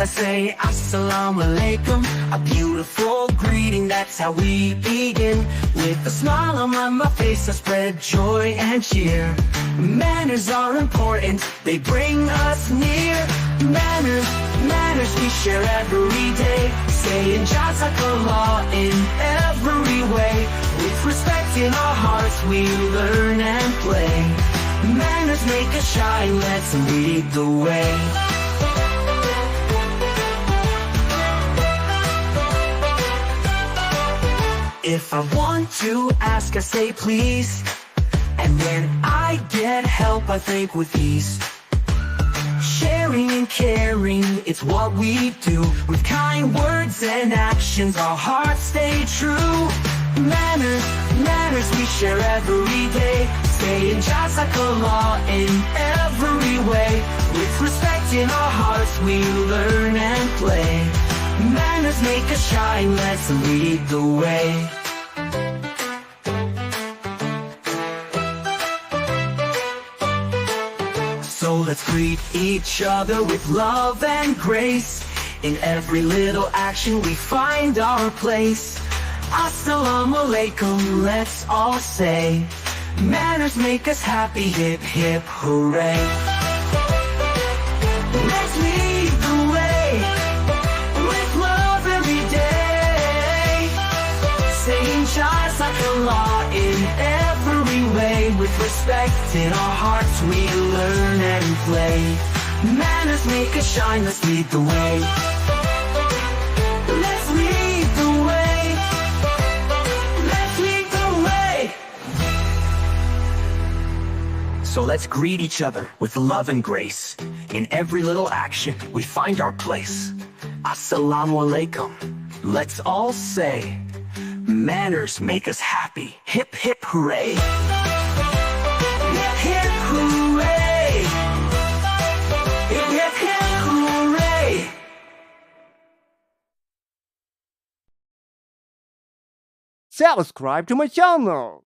I say Assalamu alaikum, a beautiful greeting, that's how we begin. With a smile on my face I spread joy and cheer. Manners are important, they bring us near. Manners we share every day, saying Jazakallah in every way. With respect in our hearts we learn and play. Manners make us shine, let's lead the way. If I want to ask, I say please, and when I get help I thank with ease. Sharing and caring, it's what we do. With kind words and actions our hearts stay true. Manners we share every day, saying Jazakallah in every way. With respect in our hearts we learn and play. Manners make us shine, let's lead the way. So let's greet each other with love and grace. In every little action we find our place. Assalamu alaikum, let's all say. Manners make us happy, hip hip hooray. Let's lead the way, with love every day. Saying Jazakallah in every way. With respect in our hearts we learn and play. Manners make us shine, let's lead the way. Let's lead the way. Let's lead the way. So let's greet each other with love and grace. In every little action we find our place. Assalamu alaikum, let's all say. Manners make us happy, hip hip hooray. Hip hip hooray. Hip hip hip hooray. Subscribe to my channel.